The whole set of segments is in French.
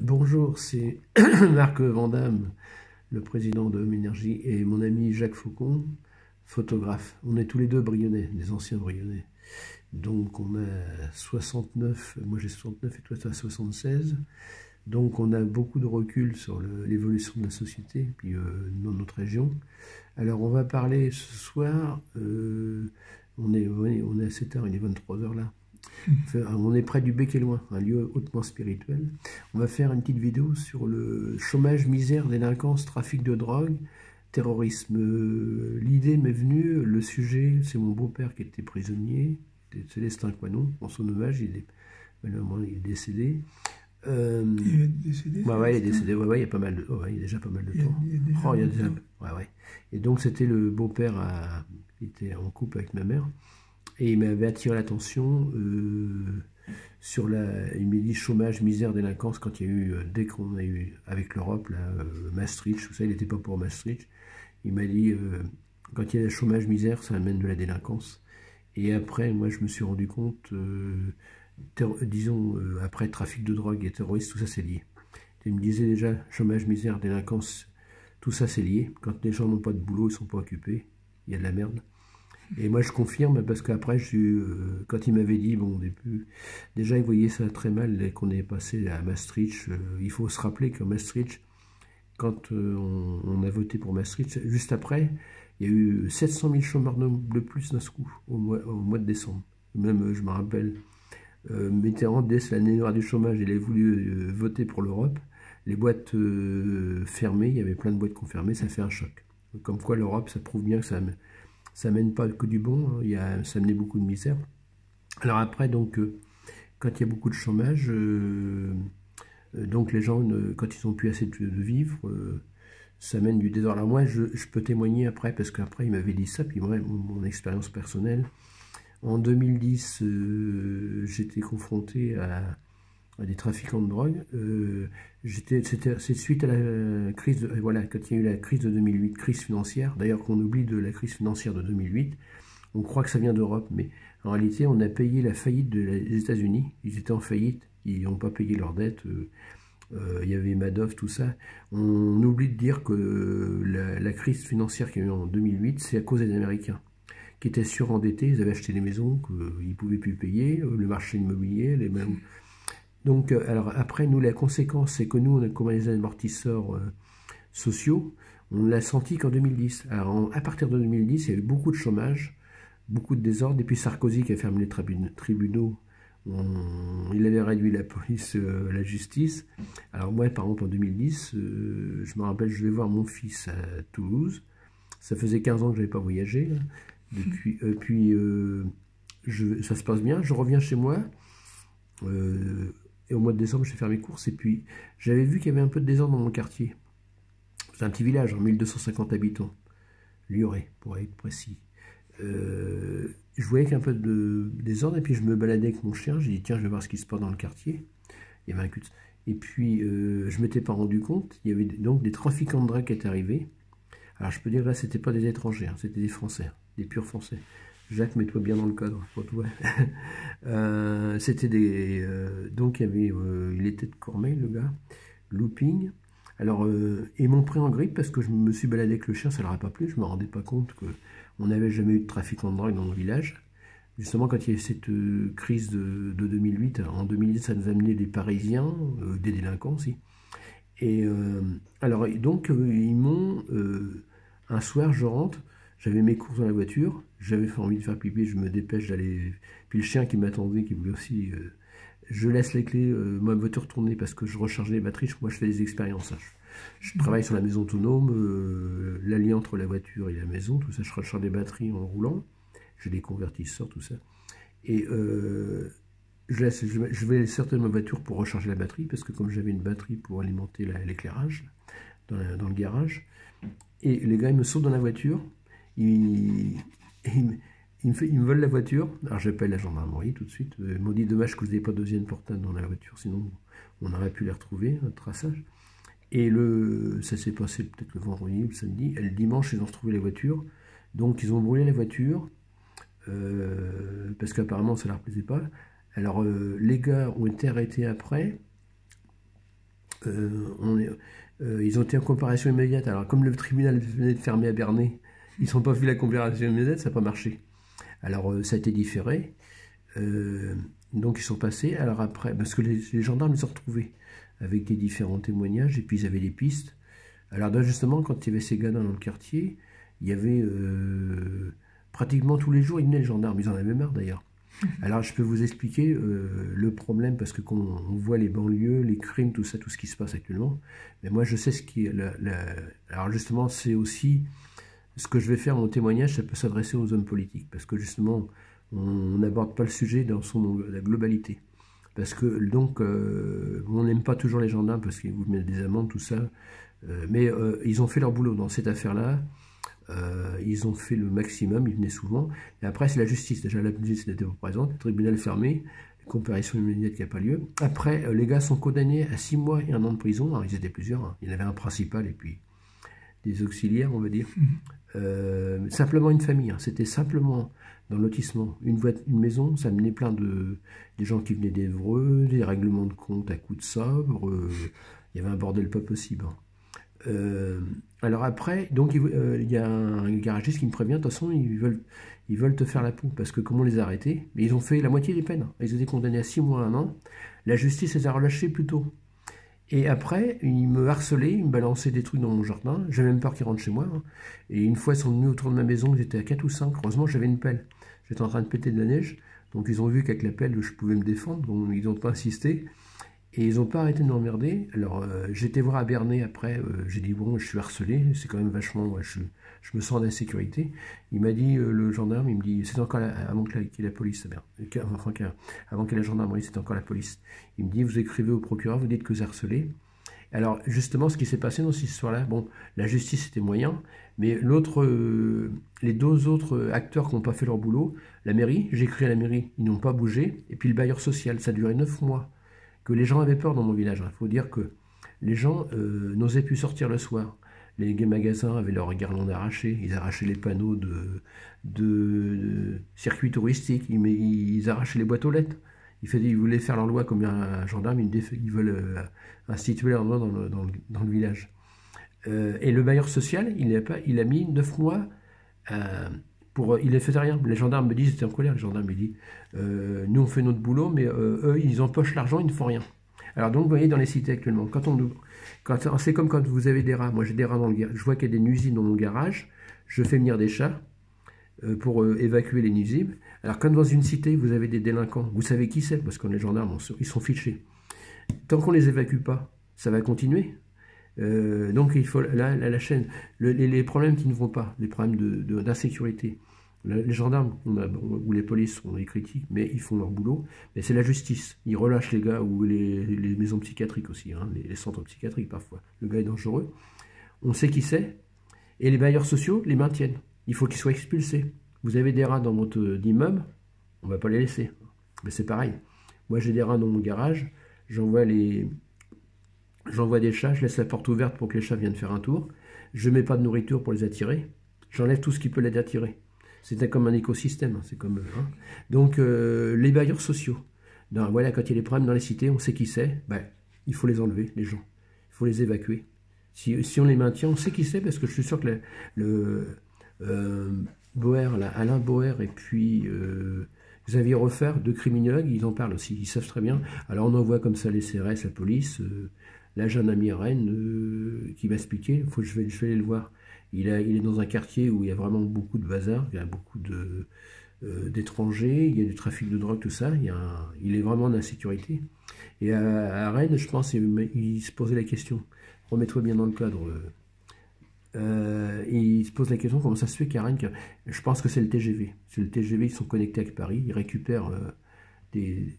Bonjour, c'est Marc Vandamme, le président de Home Energy, et mon ami Jacques Faucon, photographe. On est tous les deux Brionnais, des anciens Brionnais. Donc on a 69, moi j'ai 69 et toi tu as 76. Donc on a beaucoup de recul sur l'évolution de la société, puis dans notre région. Alors on va parler ce soir, on est à 7 h, il est 23 h là. On est près du Bec et Loin, un lieu hautement spirituel. On va faire une petite vidéo sur le chômage, misère, délinquance, trafic de drogue, terrorisme. L'idée m'est venue, le sujet, c'est mon beau-père qui était prisonnier, Célestin Coinon, en son hommage, malheureusement il est décédé. Il est décédé. Ouais, il est décédé. Ouais, il y a pas mal de, il y a déjà pas mal de temps. Il y a déjà. Ouais. Et donc c'était le beau-père qui était en couple avec ma mère. Et il m'avait attiré l'attention sur il m'a dit chômage, misère, délinquance, quand il y a eu, dès qu'on a eu avec l'Europe, Maastricht, tout ça, il n'était pas pour Maastricht. Il m'a dit, quand il y a le chômage, misère, ça amène de la délinquance. Et après, moi, je me suis rendu compte, disons, après trafic de drogue et terrorisme, tout ça, c'est lié. Il me disait déjà, chômage, misère, délinquance, tout ça, c'est lié. Quand les gens n'ont pas de boulot, ils ne sont pas occupés, il y a de la merde. Et moi, je confirme, parce qu'après, quand il m'avait dit, bon, déjà, il voyait ça très mal, qu'on est passé à Maastricht. Il faut se rappeler que Maastricht, quand on a voté pour Maastricht, juste après, il y a eu 700 000 chômeurs de plus d'un coup, au mois de décembre. Même, je me rappelle, Mitterrand, dès l'année noire du chômage, il a voulu voter pour l'Europe. Les boîtes fermées, il y avait plein de boîtes confirmées, ça fait un choc. Comme quoi, l'Europe, ça prouve bien que ça mène pas que du bon, hein, ça menait beaucoup de misère. Alors après, donc, quand il y a beaucoup de chômage, donc les gens, quand ils n'ont plus assez de vivre, ça mène du désordre. Alors moi, je peux témoigner après, parce qu'après, il m'avait dit ça, puis moi, mon expérience personnelle. En 2010, j'étais confronté à des trafiquants de drogue. C'est suite à la crise, voilà, quand il y a eu la crise de 2008, crise financière, d'ailleurs qu'on oublie de la crise financière de 2008, on croit que ça vient d'Europe, mais en réalité on a payé la faillite des États-Unis, ils étaient en faillite, ils n'ont pas payé leurs dettes, il y avait Madoff, tout ça. On oublie de dire que la crise financière qu'il y a eu en 2008, c'est à cause des Américains, qui étaient surendettés, ils avaient acheté des maisons qu'ils ne pouvaient plus payer, le marché immobilier, les mêmes. Donc, alors après, nous, la conséquence, c'est que nous, on a comme les amortisseurs sociaux, on l'a senti qu'en 2010. Alors, à partir de 2010, il y a eu beaucoup de chômage, beaucoup de désordre, et puis Sarkozy qui a fermé les tribunaux, il avait réduit la police, la justice. Alors moi, par exemple, en 2010, je me rappelle, je vais voir mon fils à Toulouse, ça faisait 15 ans que je n'avais pas voyagé, là. Depuis, ça se passe bien, je reviens chez moi, et au mois de décembre, je vais faire mes courses, et puis j'avais vu qu'il y avait un peu de désordre dans mon quartier. C'est un petit village, 1250 habitants, Lioré, pour être précis. Je voyais qu'il y avait un peu de désordre, et puis je me baladais avec mon chien, j'ai dit tiens, je vais voir ce qui se passe dans le quartier. Il y avait un cul. Et puis, je ne m'étais pas rendu compte, il y avait donc des trafiquants de drogue qui étaient arrivés. Alors je peux dire là, c'était pas des étrangers, hein, c'était des Français, des purs Français. Jacques, mets-toi bien dans le cadre, pour toi. C'était des... donc il était de Cormeilles, le gars, looping. Alors, ils m'ont pris en grippe parce que je me suis baladé avec le chien, ça leur a pas plu, je me rendais pas compte qu'on n'avait jamais eu de trafic de drogue dans mon village. Justement, quand il y a eu cette crise de 2008, en 2010, ça nous a amené des Parisiens, des délinquants aussi. Et alors, donc, ils m'ont... un soir, je rentre, j'avais mes courses dans la voiture, j'avais envie de faire pipi, je me dépêche d'aller... Puis le chien qui m'attendait, qui voulait aussi... je laisse les clés, ma voiture tourner parce que je rechargeais les batteries, moi je fais des expériences. Hein. Je travaille sur la maison autonome, l'allié entre la voiture et la maison, tout ça, je recharge les batteries en roulant, j'ai des convertisseurs, tout ça. Et je vais sortir de ma voiture pour recharger la batterie, parce que comme j'avais une batterie pour alimenter l'éclairage dans le garage, et les gars, ils me sautent dans la voiture, ils me volent la voiture. Alors j'appelle la gendarmerie tout de suite. Ils m'ont dit dommage que vous n'ayez pas de deuxième portable dans la voiture, sinon on aurait pu les retrouver, un traçage. Et ça s'est passé peut-être le vendredi ou le samedi. Et le dimanche, ils ont retrouvé la voiture. Donc ils ont brûlé la voiture, parce qu'apparemment ça ne leur plaisait pas. Alors les gars ont été arrêtés après. ils ont été en comparution immédiate. Alors, comme le tribunal venait de fermer à Bernay, ils n'ont pas vu la comparution immédiate, ça n'a pas marché. Alors, ça a été différé. Donc, ils sont passés. Alors après, parce que les gendarmes les ont retrouvés avec des différents témoignages, et puis ils avaient des pistes. Alors là, justement, quand il y avait ces gars dans le quartier, il y avait pratiquement tous les jours, ils venaient les gendarmes, ils en avaient marre d'ailleurs. Alors je peux vous expliquer le problème, parce que quand on voit les banlieues, les crimes, tout ça, tout ce qui se passe actuellement, mais moi je sais ce qui est... Alors justement, c'est aussi ce que je vais faire, mon témoignage, ça peut s'adresser aux hommes politiques, parce que justement, on n'aborde pas le sujet dans la globalité. Parce que donc, on n'aime pas toujours les gendarmes, parce qu'ils vous mettent des amendes, tout ça, mais ils ont fait leur boulot dans cette affaire-là. Ils ont fait le maximum, ils venaient souvent. Et après, c'est la justice. Déjà, la justice n'était pas présente, le tribunal fermé, comparution immédiate qui n'a pas lieu. Après, les gars sont condamnés à 6 mois et 1 an de prison. Alors, ils étaient plusieurs. Hein. Il y en avait un principal et puis des auxiliaires, on va dire. Simplement une famille. Hein. C'était simplement dans le lotissement. Une maison, ça menait plein des gens qui venaient d'Évreux, des règlements de compte à coups de sabre. Il y avait un bordel pas possible. Hein. Alors après, donc il y a un garagiste qui me prévient, de toute façon ils veulent te faire la peau, parce que comment les arrêter? Mais ils ont fait la moitié des peines, ils étaient condamnés à 6 mois, 1 an, la justice les a relâchés plus tôt. Et après, ils me harcelaient, ils me balançaient des trucs dans mon jardin, j'avais même peur qu'ils rentrent chez moi, hein. Et une fois ils sont venus autour de ma maison, j'étais à 4 ou 5, heureusement j'avais une pelle, j'étais en train de péter de la neige, donc ils ont vu qu'avec la pelle je pouvais me défendre, donc ils n'ont pas insisté. Et ils n'ont pas arrêté de m'emmerder. Alors, j'étais voir à Bernay après, j'ai dit, bon, je suis harcelé, c'est quand même vachement, ouais, je me sens en insécurité. Il m'a dit, le gendarme, il me dit, c'est encore avant qu'il y ait la police, avant qu'il y ait la gendarmerie, c'est encore la police. Il me dit, vous écrivez au procureur, vous dites que vous êtes harcelé. Alors, justement, ce qui s'est passé dans cette histoire-là, bon, la justice était moyen, mais les 2 autres acteurs qui n'ont pas fait leur boulot, la mairie, j'ai écrit à la mairie, ils n'ont pas bougé, et puis le bailleur social, ça a duré 9 mois. Que les gens avaient peur dans mon village. Il faut dire que les gens n'osaient plus sortir le soir. Les magasins avaient leurs guirlandes arrachées. Ils arrachaient les panneaux de circuits touristiques. Ils arrachaient les boîtes aux lettres. Ils voulaient faire leur loi comme un gendarme. Ils veulent instituer leur loi dans le village. Et le bailleur social, il a mis 9 mois il ne faisait rien. Les gendarmes me disent, j'étais en colère, les gendarmes me disent, nous on fait notre boulot, mais eux ils empochent l'argent, ils ne font rien. Alors donc vous voyez dans les cités actuellement, c'est comme quand vous avez des rats, moi j'ai des rats dans le garage, je vois qu'il y a des nuisibles dans mon garage, je fais venir des chats pour évacuer les nuisibles. Alors quand dans une cité vous avez des délinquants, vous savez qui c'est, parce que les gendarmes ils sont fichés. Tant qu'on ne les évacue pas, ça va continuer. Donc il faut la chaîne, les problèmes qui ne vont pas, les problèmes d'insécurité. Les gendarmes ou les polices, on les critique, mais ils font leur boulot. Mais c'est la justice. Ils relâchent les gars, ou les maisons psychiatriques aussi, hein, les centres psychiatriques parfois. Le gars est dangereux. On sait qui c'est. Et les bailleurs sociaux les maintiennent. Il faut qu'ils soient expulsés. Vous avez des rats dans votre immeuble, on ne va pas les laisser. Mais c'est pareil. Moi j'ai des rats dans mon garage, j'envoie des chats, je laisse la porte ouverte pour que les chats viennent faire un tour. Je ne mets pas de nourriture pour les attirer. J'enlève tout ce qui peut les attirer. C'est comme un écosystème. C'est comme, hein. Donc, les bailleurs sociaux. Voilà, quand il y a des problèmes dans les cités, on sait qui c'est. Ben, il faut les enlever, les gens. Il faut les évacuer. Si on les maintient, on sait qui c'est, parce que je suis sûr que Alain Boer et puis Xavier Refer, 2 criminologues, ils en parlent aussi. Ils savent très bien. Alors, on envoie comme ça les CRS, la police. Là, j'ai un ami à Rennes qui m'a expliqué, je vais aller le voir. Il est dans un quartier où il y a vraiment beaucoup de bazar, il y a beaucoup d'étrangers, il y a du trafic de drogue, tout ça. Il est vraiment en insécurité. Et à Rennes, je pense, il se posait la question, remets-toi bien dans le cadre. Il se pose la question, comment ça se fait qu'à Rennes, je pense que c'est le TGV. C'est le TGV, ils sont connectés avec Paris, ils récupèrent des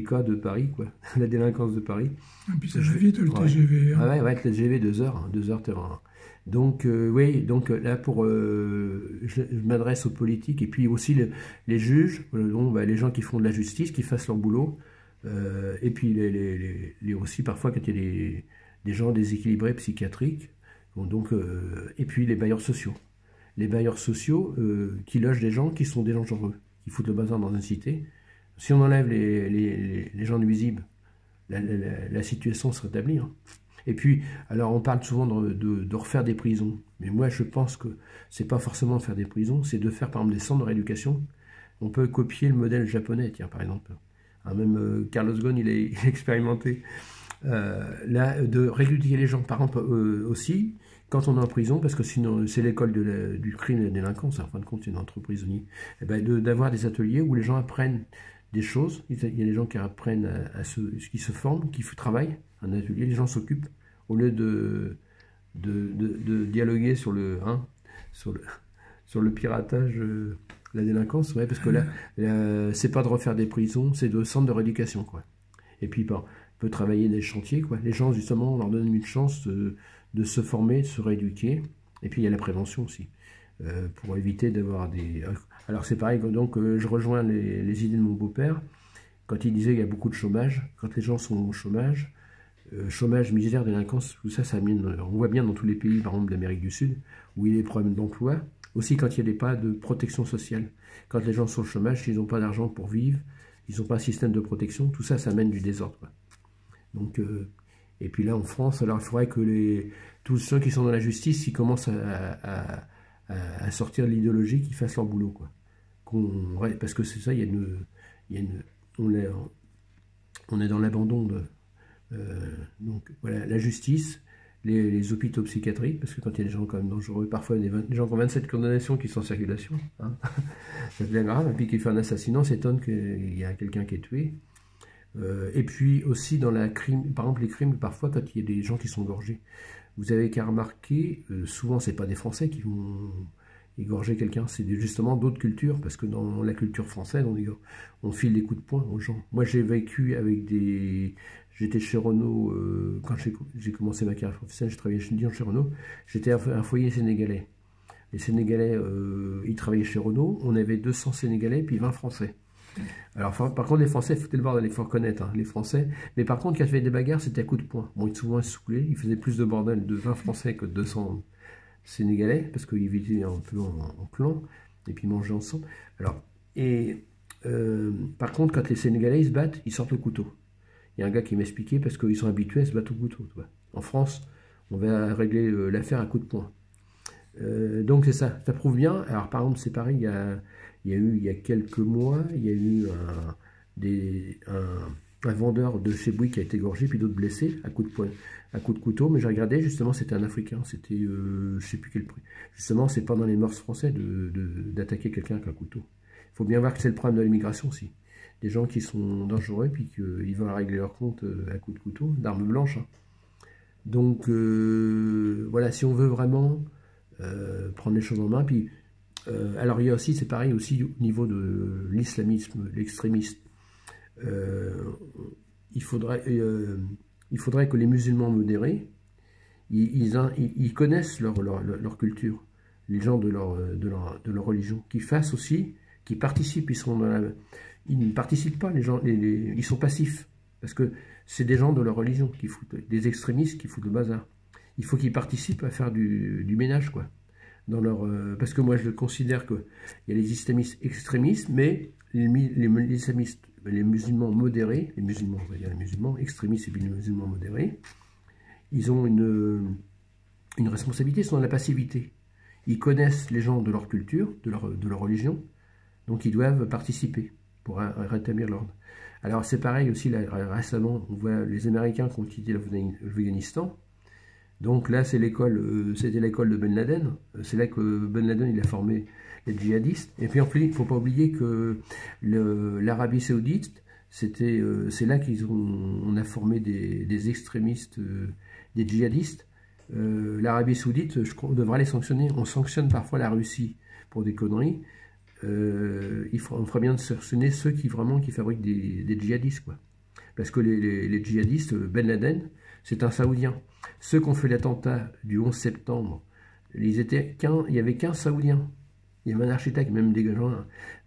cas de Paris, quoi, la délinquance de Paris. Et puis ça va vite le TGV. Hein. Ouais, le TGV 2 heures, 2 heures terrain. Donc oui, donc là je m'adresse aux politiques et puis aussi les juges, les gens qui font de la justice, qui fassent leur boulot, et puis aussi parfois quand il y a des gens déséquilibrés psychiatriques, donc et puis les bailleurs sociaux. Les bailleurs sociaux qui logent des gens qui sont des dangereux, qui foutent le bazar dans une cité. Si on enlève les gens nuisibles, la situation se rétablit. Hein. Et puis, alors on parle souvent de refaire des prisons, mais moi je pense que c'est pas forcément faire des prisons, c'est de faire par exemple des centres de rééducation. On peut copier le modèle japonais, tiens, par exemple. Hein, même Carlos Ghosn, il a expérimenté là, de rééduquer les gens, par exemple, aussi, quand on est en prison, parce que sinon c'est l'école du crime et de la délinquance, en fin de compte, c'est une entreprise unie, et ben, d'avoir des ateliers où les gens apprennent des choses. Il y a des gens qui apprennent qui se forment, qui travaillent, un atelier, les gens s'occupent, au lieu de dialoguer sur sur le piratage, la délinquance, ouais, parce que là, c'est pas de refaire des prisons, c'est de centres de rééducation, quoi. Et puis, on peut travailler des chantiers, quoi. Les gens, justement, on leur donne une chance de se former, de se rééduquer. Et puis, il y a la prévention aussi, pour éviter d'avoir des... Alors, c'est pareil, donc, je rejoins les idées de mon beau-père, quand il disait qu'il y a beaucoup de chômage, quand les gens sont au chômage, chômage, misère, délinquance, tout ça, ça amène, on voit bien dans tous les pays, par exemple d'Amérique du Sud, où il y a des problèmes d'emploi, aussi quand il n'y a pas de protection sociale. Quand les gens sont au chômage, ils n'ont pas d'argent pour vivre, ils n'ont pas un système de protection, tout ça, ça amène du désordre, quoi. Donc, et puis là, en France, alors il faudrait que tous ceux qui sont dans la justice, ils commencent à sortir de l'idéologie, qu'ils fassent leur boulot, quoi. Parce que c'est ça, on est dans l'abandon donc voilà, la justice, les hôpitaux psychiatriques, parce que quand il y a des gens quand même dangereux, parfois des gens qui ont 27 condamnations qui sont en circulation, hein, ça devient grave, et puis qu'il fait un assassinat, on s'étonne qu'il y a quelqu'un qui est tué. Et puis aussi dans par exemple les crimes, parfois quand il y a des gens qui sont gorgés, vous avez qu'à remarquer, souvent c'est pas des Français qui vont égorger quelqu'un, c'est justement d'autres cultures, parce que dans la culture française, on file des coups de poing aux gens. Moi j'ai vécu avec j'étais chez Renault, quand j'ai commencé ma carrière professionnelle, j'ai travaillé chez Renault, j'étais à un foyer sénégalais. Les Sénégalais, ils travaillaient chez Renault, on avait 200 Sénégalais, puis 20 Français. Alors par contre les Français, foutaient le bordel, il faut reconnaître, hein, les Français, mais par contre quand il y avait des bagarres, c'était à coups de poing. Bon, souvent ils se saoulaient, ils faisaient plus de bordel de 20 Français que de 200 Sénégalais, parce qu'ils vivaient un peu en clan, et puis ils mangeaient ensemble. Alors, par contre, quand les Sénégalais ils se battent, ils sortent le couteau. Il y a un gars qui m'expliquait, parce qu'ils sont habitués à se battre au couteau. Tu vois. En France, on va régler l'affaire à coups de poing. Donc c'est ça, ça prouve bien. Alors par exemple, c'est pareil, il y a quelques mois, il y a eu un vendeur de chez Bouygues qui a été égorgé, puis d'autres blessés à coups de poing, à coups de couteau. Mais j'ai regardé, justement, c'était un Africain, c'était, je sais plus quel prix. Justement, c'est pas dans les mœurs français d'attaquer quelqu'un avec un couteau. Il faut bien voir que c'est le problème de l'immigration aussi. Des gens qui sont dangereux, puis qu'ils vont régler leur compte à coups de couteau, d'armes blanches. Hein. Donc voilà, si on veut vraiment prendre les choses en main, puis alors il y a aussi, c'est pareil aussi au niveau de l'islamisme, l'extrémisme. Il faudrait que les musulmans modérés, ils connaissent leur culture, les gens de leur religion, qu'ils fassent aussi, qu'ils participent. Ils ne participent pas, les gens, ils sont passifs, parce que c'est des gens de leur religion qui foutent, des extrémistes qui foutent le bazar. Il faut qu'ils participent à faire du ménage, quoi. Parce que moi je considère qu'il y a les islamistes extrémistes, mais les islamistes, les musulmans modérés, les musulmans, on va dire les musulmans extrémistes et puis les musulmans modérés, ils ont une responsabilité, ils sont dans la passivité. Ils connaissent les gens de leur culture, de leur religion, donc ils doivent participer pour rétablir l'ordre. Alors c'est pareil aussi, là, récemment, on voit les Américains qui ont quitté l'Afghanistan. Donc là, c'était l'école de Ben Laden. C'est là que Ben Laden il a formé les djihadistes. Et puis en plus, il ne faut pas oublier que l'Arabie Saoudite, c'est là on a formé des extrémistes, des djihadistes. L'Arabie Saoudite, on devrait les sanctionner. On sanctionne parfois la Russie pour des conneries. On ferait bien de sanctionner ceux qui fabriquent des djihadistes, quoi. Parce que les djihadistes, Ben Laden, c'est un Saoudien. Ceux qui ont fait l'attentat du 11 septembre, il n'y avait qu'un Saoudien. Il y avait un architecte, même des gens.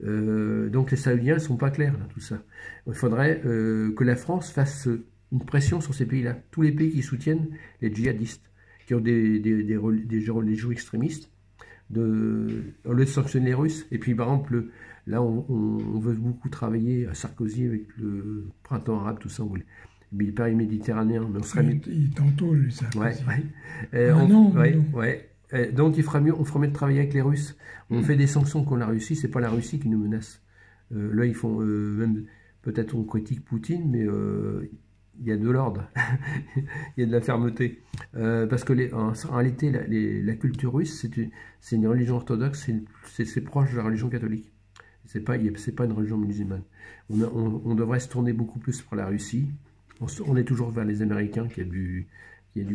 Donc les Saoudiens ne sont pas clairs, là, tout ça. Il faudrait que la France fasse une pression sur ces pays-là. Tous les pays qui soutiennent les djihadistes, qui ont des religions extrémistes, au lieu de sanctionner les Russes. Et puis par exemple, là on veut beaucoup travailler à Sarkozy avec le printemps arabe, tout ça. Paris méditerranéen, mais on serait mieux. Il tantôt, lui, ça. Ouais, ouais. Non. Ouais. Donc on fera mieux de travailler avec les Russes. On fait des sanctions contre la Russie, c'est pas la Russie qui nous menace. Là, ils font même, peut-être on critique Poutine, mais il y a de l'ordre, il y a de la fermeté. Parce que en réalité, la culture russe, c'est une religion orthodoxe, c'est proche de la religion catholique. C'est pas une religion musulmane. On devrait se tourner beaucoup plus pour la Russie. On est toujours vers les Américains, qui a du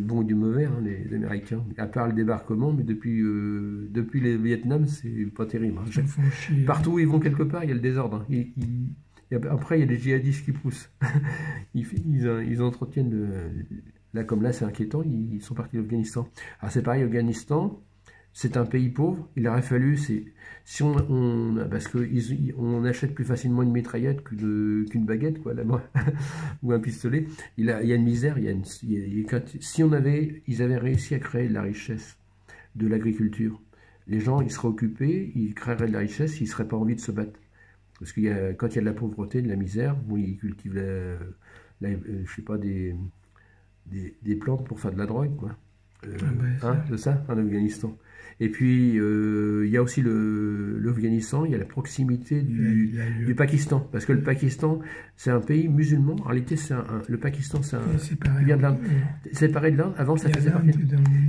bon et du mauvais, hein, les Américains. À part le débarquement, mais depuis le Vietnam, c'est pas terrible. Hein. Partout où ils vont quelque part, il y a le désordre. Hein. Après, il y a des djihadistes qui poussent. ils entretiennent... Là, comme là, c'est inquiétant, ils sont partis d'Afghanistan. Alors c'est pareil, Afghanistan, c'est un pays pauvre. Il aurait fallu... parce qu'on achète plus facilement une mitraillette qu'une baguette, quoi, là-bas, ou un pistolet. Il y a une misère. Si ils avaient réussi à créer de la richesse de l'agriculture, les gens, ils seraient occupés, ils créeraient de la richesse, ils ne seraient pas envie de se battre. Parce que quand il y a de la pauvreté, de la misère, bon, ils cultivent je sais pas, des plantes pour faire de la drogue, quoi. C'est ça, en Afghanistan. Et puis, il y a aussi l'Afghanistan, il y a la proximité du Pakistan. Parce que le Pakistan, c'est un pays musulman. En réalité, le Pakistan, il vient de l'Inde. Séparé de l'Inde. Avant, ça faisait partie.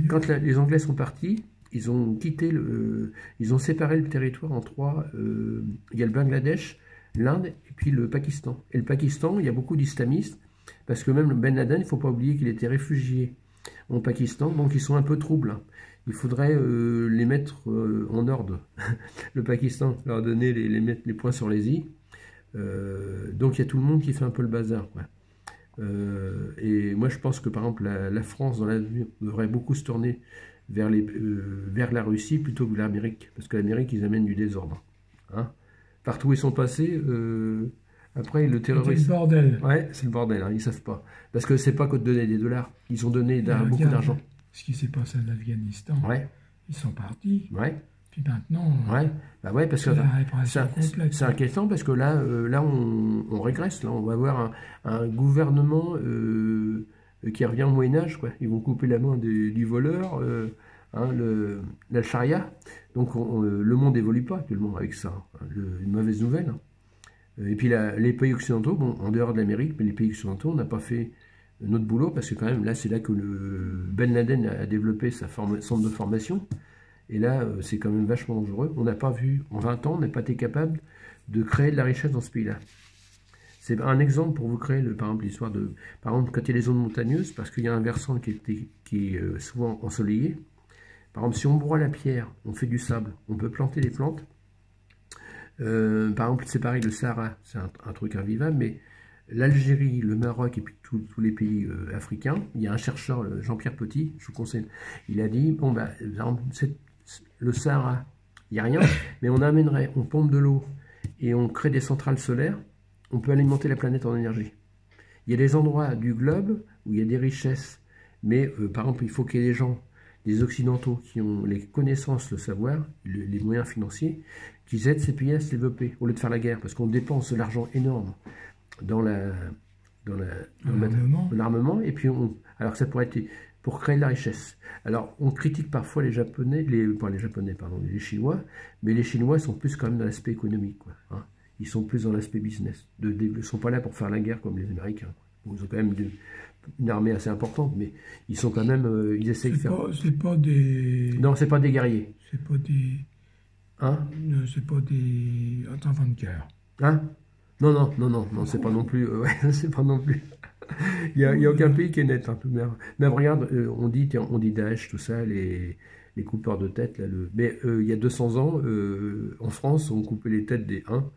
Quand les Anglais sont partis, ils ont séparé le territoire en trois. Il y a le Bangladesh, l'Inde et puis le Pakistan. Et le Pakistan, il y a beaucoup d'islamistes. Parce que même Ben Laden, il ne faut pas oublier qu'il était réfugié au Pakistan, donc ils sont un peu troubles. Il faudrait les mettre en ordre. Le Pakistan, leur donner, mettre les points sur les i. Donc il y a tout le monde qui fait un peu le bazar, quoi. Et moi je pense que par exemple la France dans l'avenir devrait beaucoup se tourner vers la Russie plutôt que l'Amérique. Parce que l'Amérique, ils amènent du désordre. Hein. Partout où ils sont passés... Après, le terrorisme... C'est le bordel. Ouais, c'est le bordel, hein, ils ne savent pas. Parce que c'est pas que de donner des dollars. Ils ont donné beaucoup d'argent. Ce qui s'est passé en Afghanistan, ouais. Ils sont partis. Ouais. Puis maintenant, ouais, parce que c'est inquiétant parce que là on régresse. Là, on va avoir un gouvernement qui revient au Moyen-Âge. Ils vont couper la main du voleur, la charia. Donc le monde n'évolue pas actuellement avec ça. Une mauvaise nouvelle. Et puis les pays occidentaux, bon, en dehors de l'Amérique, mais les pays occidentaux, on n'a pas fait notre boulot, parce que quand même, là, c'est là que Ben Laden a développé sa centre de formation, et là, c'est quand même vachement dangereux. On n'a pas vu, en 20 ans, on n'a pas été capable de créer de la richesse dans ce pays-là. C'est un exemple pour vous créer, par exemple, l'histoire de... Par exemple, quand il y a les zones montagneuses, parce qu'il y a un versant qui est souvent ensoleillé, par exemple, si on broie la pierre, on fait du sable, on peut planter des plantes. Par exemple, c'est pareil, le Sahara, c'est un truc invivable, mais l'Algérie, le Maroc et puis tous les pays africains, il y a un chercheur, Jean-Pierre Petit, je vous conseille, il a dit, bon, bah, le Sahara, il n'y a rien, mais on pompe de l'eau et on crée des centrales solaires, on peut alimenter la planète en énergie. Il y a des endroits du globe où il y a des richesses, mais par exemple, il faut qu'il y ait des gens, des Occidentaux qui ont les connaissances, le savoir, les moyens financiers, qui aident ces pays à se développer, au lieu de faire la guerre, parce qu'on dépense de l'argent énorme dans l'armement, et puis alors ça pourrait être pour créer de la richesse. Alors on critique parfois les Japonais, les Chinois, mais les Chinois sont plus quand même dans l'aspect économique, quoi, hein. Ils sont plus dans l'aspect business. Ils ne sont pas là pour faire la guerre comme les Américains. Ils ont quand même une armée assez importante, mais ils sont quand même, ils essayent de faire... C'est pas des... Non, c'est pas des guerriers. C'est pas des... Hein? C'est pas des... enfants de cœur. Hein? Non, c'est pas non plus... c'est pas non plus... il n'y a aucun pays qui est net, hein, tout de même. Mais regarde, on dit Daesh, tout ça, les coupeurs de tête, là, mais il y a 200 ans, en France, on coupait les têtes des uns.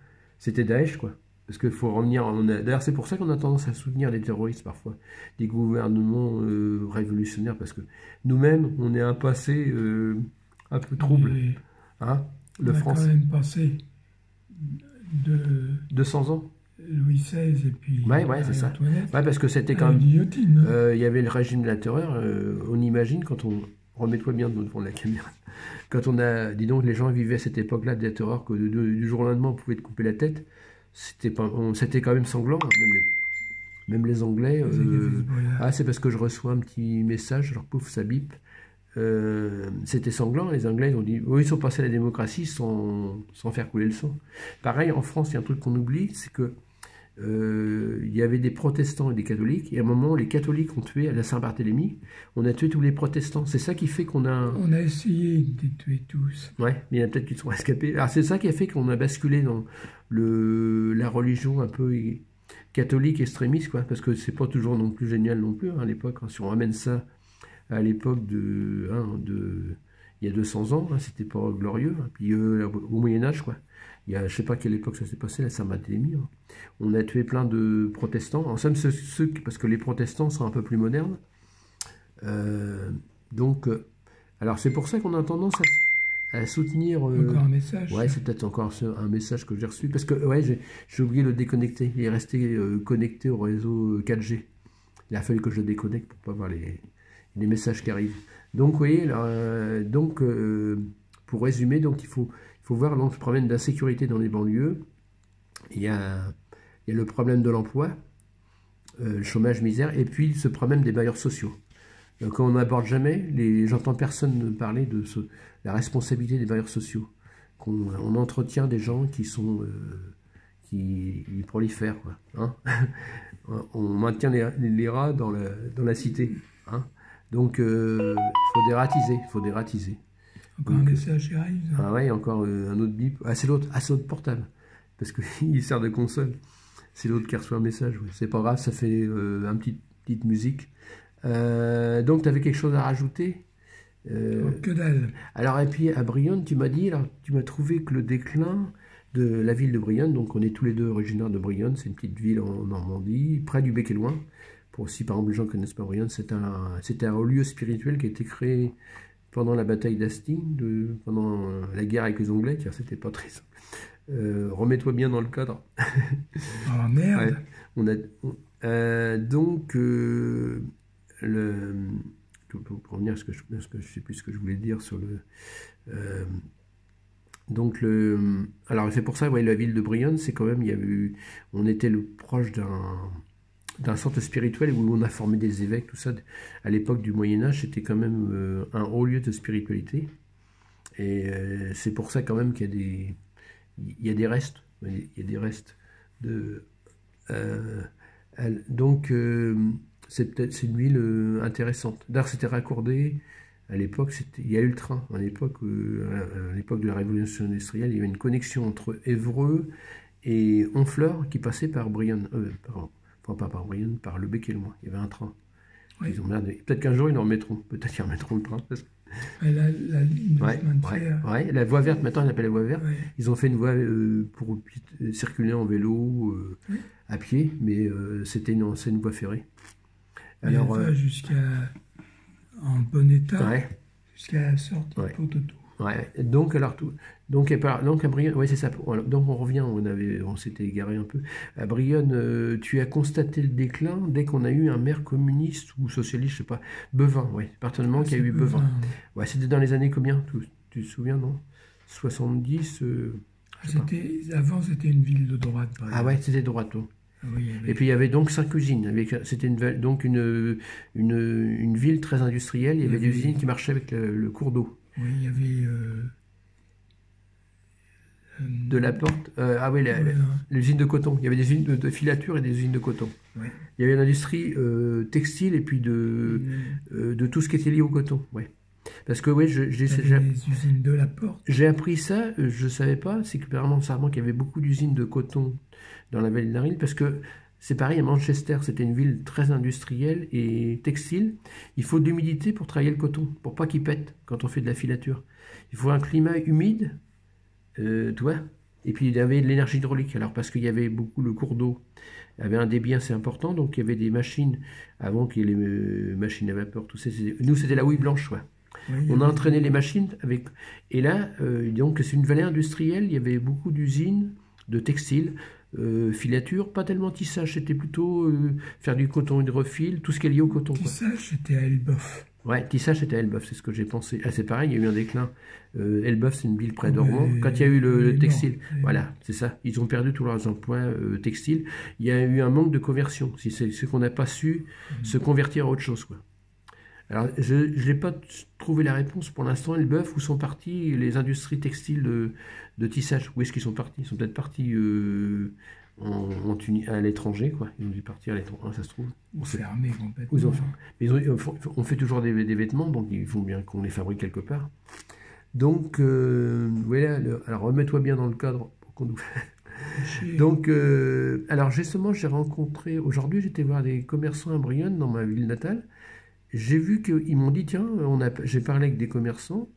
C'était Daesh, quoi. Parce qu'il faut revenir... D'ailleurs, c'est pour ça qu'on a tendance à soutenir les terroristes, parfois. Des gouvernements révolutionnaires, parce que nous-mêmes, on est un passé un peu trouble. Hein? On a quand même passé de 200 ans. Louis XVI et puis ouais, c'est ça. Ouais, parce que c'était quand même... guillotine. Il y avait le régime de la terreur. On imagine, quand on... Remets-toi bien devant la caméra. Quand on a... Dis donc, les gens vivaient à cette époque-là de la terreur, que du jour au lendemain, on pouvait te couper la tête. C'était quand même sanglant. Même les Anglais, Ah, c'est parce que je reçois un petit message, alors pouf, ça bip. C'était sanglant, les Anglais ils ont dit, ils sont passés à la démocratie sans faire couler le sang. Pareil, en France, il y a un truc qu'on oublie, c'est que il y avait des protestants et des catholiques, et à un moment, les catholiques ont tué, à la Saint-Barthélemy, on a tué tous les protestants. C'est ça qui fait qu'on a... On a essayé de les tuer tous. Ouais, mais il y en a peut-être qui sont escapés. Alors c'est ça qui a fait qu'on a basculé dans la religion un peu catholique extrémiste, quoi, parce que c'est pas toujours non plus génial non plus, hein, à l'époque. Hein, si on ramène ça à l'époque il y a 200 ans, hein, c'était pas glorieux. Hein. Puis au Moyen-Âge, quoi. Il y a, je sais pas quelle époque ça s'est passé, la Saint-Barthélemy. Hein. On a tué plein de protestants. En somme, parce que les protestants sont un peu plus modernes. Alors c'est pour ça qu'on a tendance à soutenir... Encore un message. Ouais, c'est peut-être encore un message que j'ai reçu. Parce que ouais, j'ai oublié de le déconnecter. Il est resté connecté au réseau 4G. Il a fallu que je le déconnecte pour pas voir les messages qui arrivent. Donc, vous voyez, pour résumer, donc, il faut voir le problème d'insécurité dans les banlieues. Il y a le problème de l'emploi, le chômage, misère, et puis ce problème des bailleurs sociaux. Quand on n'aborde jamais, j'entends personne parler de la responsabilité des bailleurs sociaux. On entretient des gens qui sont qui prolifèrent, quoi, hein. On maintient les rats dans la cité, hein. Donc il faut dératiser. Encore un message qui arrive. Ah ouais, encore un autre bip. Ah c'est l'autre portable, parce qu'il sert de console. C'est l'autre qui reçoit un message. Ouais. C'est pas grave, ça fait petite musique. Donc tu avais quelque chose à rajouter? Que dalle. Alors et puis à Brionne, tu m'as trouvé que le déclin de la ville de Brionne, donc on est tous les deux originaires de Brionne, c'est une petite ville en Normandie, près du Bec-et-Loing. Pour si par exemple les gens ne connaissent pas Brionne, c'était un haut lieu spirituel qui a été créé pendant la bataille d'Hastings, pendant la guerre avec les Anglais, car c'était pas très... remets-toi bien dans le cadre. Oh merde. Ouais, pour revenir à ce que je sais plus ce que je voulais dire sur le... alors c'est pour ça, ouais, la ville de Brionne, c'est quand même, on était proche d'un centre spirituel où on a formé des évêques, tout ça. À l'époque du Moyen-Âge, c'était quand même un haut lieu de spiritualité. Et c'est pour ça quand même qu'il y a des restes. Il y a des restes de... c'est une ville intéressante. D'ailleurs, c'était raccordé. À l'époque, il y a eu le train. À l'époque de la Révolution industrielle, il y avait une connexion entre Évreux et Honfleur qui passait par Brionne. Pas par Brionne, par le Bec-et-Loing. Il y avait un train. Oui. Ils ont merdé. Peut-être qu'un jour, ils en remettront. Peut-être qu'ils remettront le train. La ligne de chemin de fer. Ouais, la voie verte, maintenant, on l'appelle la voie verte. Ouais. Ils ont fait une voie pour circuler en vélo, à pied, mais c'était une ancienne voie ferrée. Alors, elle va jusqu'à... en bon état, ouais. Jusqu'à la sortie de Pototo. Ouais, donc à Brionne, ouais, c'est ça. Donc on revient, on s'était égaré un peu. À Brionne, tu as constaté le déclin dès qu'on a eu un maire communiste ou socialiste, je sais pas, Bevin, ouais, département qui a eu Bevin. Ouais, c'était dans les années combien? Tu te souviens, non? 70 Avant, c'était une ville de droite. Ah ouais, c'était droite. Oui, et puis il y avait donc 5 usines. C'était donc une ville très industrielle. Il y avait des usines qui marchaient avec le cours d'eau. Oui, il y avait... de la porte. L'usine de coton. Il y avait des usines de filature et des usines de coton. Ouais. Il y avait une industrie textile et puis de tout ce qui était lié au coton. Ouais. Parce que les usines de la porte. J'ai appris ça, je ne savais pas, c'est que apparemment qu'il y avait beaucoup d'usines de coton dans la vallée de l'Arille, parce que c'est pareil à Manchester, c'était une ville très industrielle et textile. Il faut de l'humidité pour travailler le coton, pour pas qu'il pète quand on fait de la filature. Il faut un climat humide, tu vois, et puis il y avait de l'énergie hydraulique, alors parce qu'il y avait beaucoup le cours d'eau, il y avait un débit assez important, donc il y avait des machines, avant qu'il y ait les machines à vapeur, tout ça, nous c'était la houille blanche, ouais. Oui, on a entraîné les machines avec... Et là, donc c'est une vallée industrielle, il y avait beaucoup d'usines de textiles, filature, pas tellement tissage, c'était plutôt faire du coton hydrophile, tout ce qui est lié au coton. Tissage, c'était à Elbeuf. Ouais, Tissage c'était Elbeuf, c'est ce que j'ai pensé. Ah, c'est pareil, il y a eu un déclin. Elbeuf, c'est une ville près d'Ormont. Quand il y a eu le textile, voilà, c'est ça. Ils ont perdu tous leurs emplois textiles. Il y a eu un manque de conversion. C'est ce qu'on n'a pas su se convertir à autre chose, quoi. Alors, je n'ai pas trouvé la réponse pour l'instant. Elbeuf, où sont partis les industries textiles de tissage? Où est-ce qu'ils sont partis? Ils sont peut-être partis à l'étranger, quoi. Ils ont dû partir à l'étranger, ça se trouve. Ou fermés complètement. On fait toujours des vêtements, donc il faut bien qu'on les fabrique quelque part. Donc, voilà. Alors, remets-toi bien dans le cadre pour qu'on nous... Donc, alors justement, j'ai rencontré... Aujourd'hui, j'étais voir des commerçants à Brionne, dans ma ville natale. J'ai vu qu'ils m'ont dit, tiens, j'ai parlé avec des commerçants,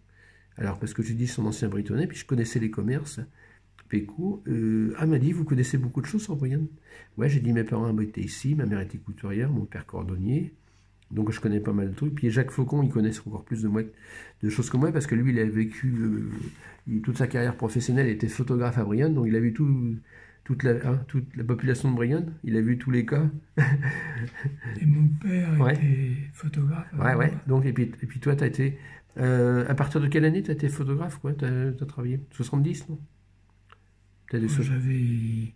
alors parce que j'ai dit son ancien Britonnais, puis je connaissais les commerces, Péco, m'a dit, vous connaissez beaucoup de choses sur Brionne? Ouais, j'ai dit, mes parents habitaient ici, ma mère était couturière, mon père cordonnier, donc je connais pas mal de trucs. Puis Jacques Faucon, il connaît encore plus de choses que moi, parce que lui, il a vécu toute sa carrière professionnelle, il était photographe à Brionne, donc il a vu toute la population de Brionne, il a vu tous les cas. Et mon père était photographe. Ouais. Donc, et puis toi, tu as été... à partir de quelle année tu as été photographe, quoi? Tu as travaillé 70, non? J'avais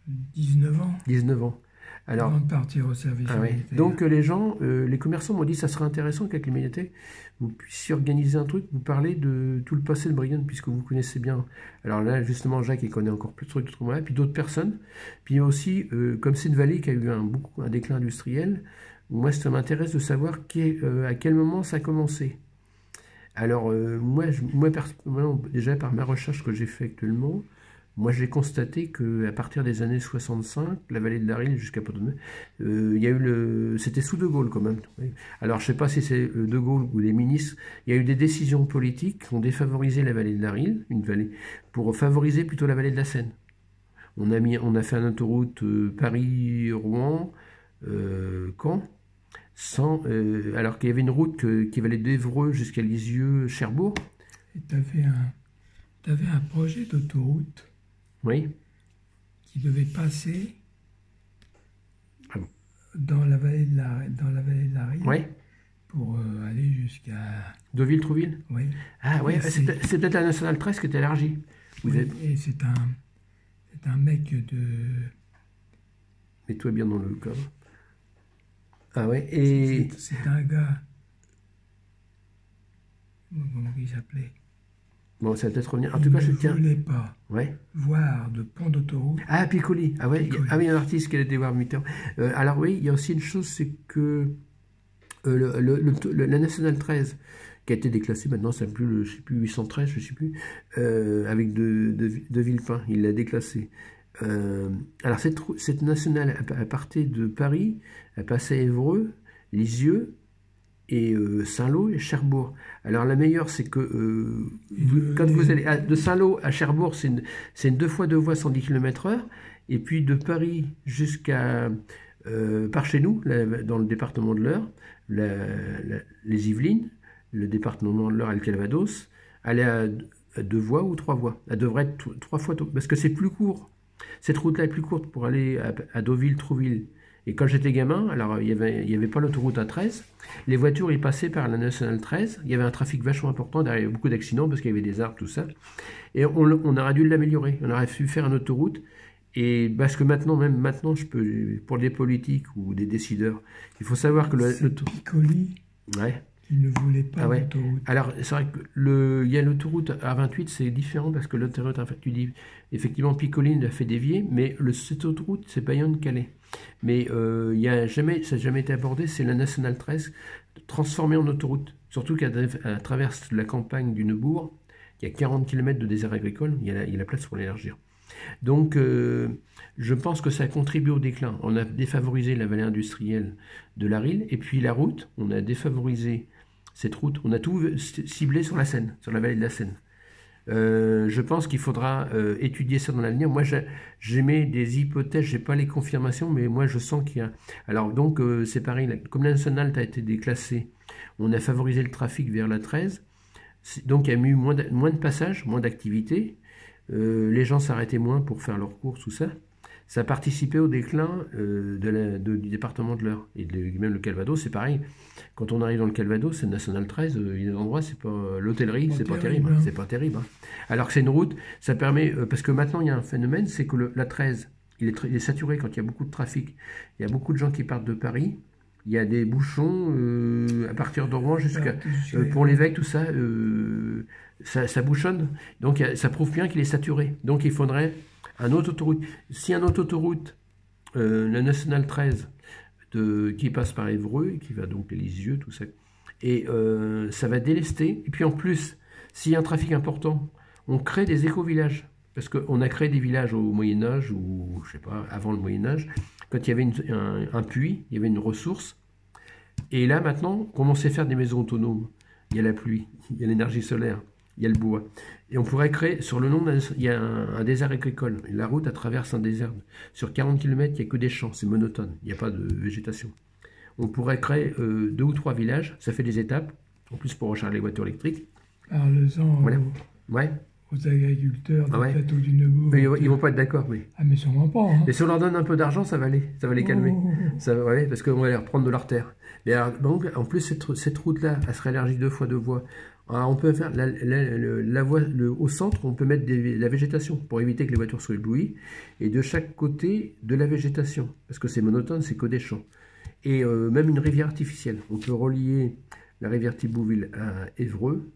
19 ans. 19 ans. Alors, avant de partir au service militaire. Donc les gens, les commerçants m'ont dit ça serait intéressant qu'avec les médiathèques, vous puissiez organiser un truc, vous parler de tout le passé de Brionne, puisque vous connaissez bien. Alors là, justement, Jacques, il connaît encore plus de trucs que moi, puis d'autres personnes. Puis aussi, comme c'est une vallée qui a eu un déclin industriel, moi, ça m'intéresse de savoir à quel moment ça a commencé. Alors, moi, personnellement, déjà par ma recherche que j'ai fait actuellement, moi, j'ai constaté qu'à partir des années 65, la vallée de l'Arille jusqu'à Potonneux, il y a eu c'était sous De Gaulle quand même. Alors, je ne sais pas si c'est De Gaulle ou les ministres, il y a eu des décisions politiques qui ont défavorisé la vallée de l'Arille, une vallée, pour favoriser plutôt la vallée de la Seine. On a fait une autoroute Paris-Rouen, Caen, alors qu'il y avait une route qui allait d'Évreux jusqu'à Lisieux, Cherbourg. Et tu avais un projet d'autoroute. Oui. Qui devait passer dans la vallée de l'Arille. Oui. Pour aller jusqu'à... Deauville-Trouville. Oui. Ah oui, c'est peut-être la Nationale 13 qui est élargie. Et c'est un mec de... Mets-toi bien dans le cadre. Ah ouais, et... C'est un gars... Comment il s'appelait? Bon, ça va peut-être revenir. En tout cas, je tiens. Je ne voulais pas voir de pont d'autoroute. Ah, Piccoli. Ah ouais, il y a un artiste qui a été voir Mitterrand. Alors oui, il y a aussi une chose, c'est que la Nationale 13, qui a été déclassée maintenant, ça n'est plus, je sais plus, 813, je ne sais plus, avec de Villepin, il l'a déclassée. Alors cette nationale, elle partait de Paris, elle passait à Évreux, Lisieux, et Saint-Lô et Cherbourg. Alors la meilleure, c'est que quand vous allez de Saint-Lô à Cherbourg, c'est une 2 fois 2 voies 110 km/h, et puis de Paris jusqu'à par chez nous, dans le département de l'Eure, les Yvelines, le département de l'Eure et le Calvados, elle est à 2 voies ou 3 voies. Elle devrait être 3 fois, parce que c'est plus court. Cette route-là est plus courte pour aller à Deauville, Trouville. Et quand j'étais gamin, alors il y avait pas l'autoroute A13, les voitures y passaient par la Nationale 13, il y avait un trafic vachement important, derrière beaucoup d'accidents parce qu'il y avait des arbres, tout ça, et on aurait dû l'améliorer, on aurait pu faire une autoroute, et parce que maintenant, je peux, pour des politiques ou des décideurs, il faut savoir que Piccoli, il ne voulait pas l'autoroute. Alors c'est vrai que il y a l'autoroute A28, c'est différent parce que l'autoroute, en fait, tu dis, effectivement, Piccoli l'a fait dévier, mais cette autoroute, c'est Bayonne-Calais. Mais ça n'a jamais été abordé, c'est la Nationale 13 transformée en autoroute. Surtout qu'à travers la campagne du Neubourg, il y a 40 km de désert agricole, il y a la place pour l'élargir. Donc, je pense que ça a contribué au déclin. On a défavorisé la vallée industrielle de l'Arille, et puis la route, on a défavorisé cette route, on a tout ciblé sur la Seine, sur la vallée de la Seine. Je pense qu'il faudra étudier ça dans l'avenir. Moi, j'émets des hypothèses, j'ai pas les confirmations, mais moi, je sens qu'il y a... Alors, donc, c'est pareil, comme la nationale a été déclassée, on a favorisé le trafic vers la 13, donc il y a eu moins de passages, moins d'activités, les gens s'arrêtaient moins pour faire leurs courses, tout ça. ça a participé au déclin du département de l'Eure. Et même le Calvados, c'est pareil. Quand on arrive dans le Calvados, c'est le National 13, il y a des endroits, c'est pas l'hôtellerie, c'est pas terrible. Hein. C'est pas terrible. Hein. Alors que c'est une route, ça permet, parce que maintenant il y a un phénomène, c'est que la 13, il est saturé quand il y a beaucoup de trafic. Il y a beaucoup de gens qui partent de Paris. Il y a des bouchons à partir de Rouen jusqu'à pour l'évêque, tout ça, ça bouchonne. Donc ça prouve bien qu'il est saturé. Donc il faudrait un autre autoroute. Si un autre autoroute, la National 13, qui passe par Évreux, qui va donc les Lisieux, tout ça, et ça va délester. Et puis en plus, s'il y a un trafic important, on crée des éco-villages. Parce qu'on a créé des villages au Moyen-Âge, ou je sais pas, avant le Moyen-Âge, quand il y avait un puits, il y avait une ressource. Et là, maintenant, comme on sait faire des maisons autonomes, il y a la pluie, il y a l'énergie solaire, il y a le bois. Et on pourrait créer, sur le long, il y a un désert agricole. La route, elle traverse un désert. Sur 40 km, il n'y a que des champs, c'est monotone, il n'y a pas de végétation. On pourrait créer 2 ou 3 villages, ça fait des étapes, en plus pour recharger les voitures électriques. Parle-en voilà. Aux agriculteurs du plateau du Nebeau. Ils vont pas être d'accord, mais... Ah, mais sûrement pas. Hein. Et si on leur donne un peu d'argent, ça va les calmer. Ça va, parce qu'on va les reprendre de leur terre. Et alors, donc, en plus, cette route-là, elle serait élargie 2 fois 2 voies. Alors, on peut faire la voie, au centre, on peut mettre la végétation pour éviter que les voitures soient éblouies. Et de chaque côté, de la végétation. Parce que c'est monotone, c'est que des champs. Et même une rivière artificielle. On peut relier la rivière Thibouville à Évreux.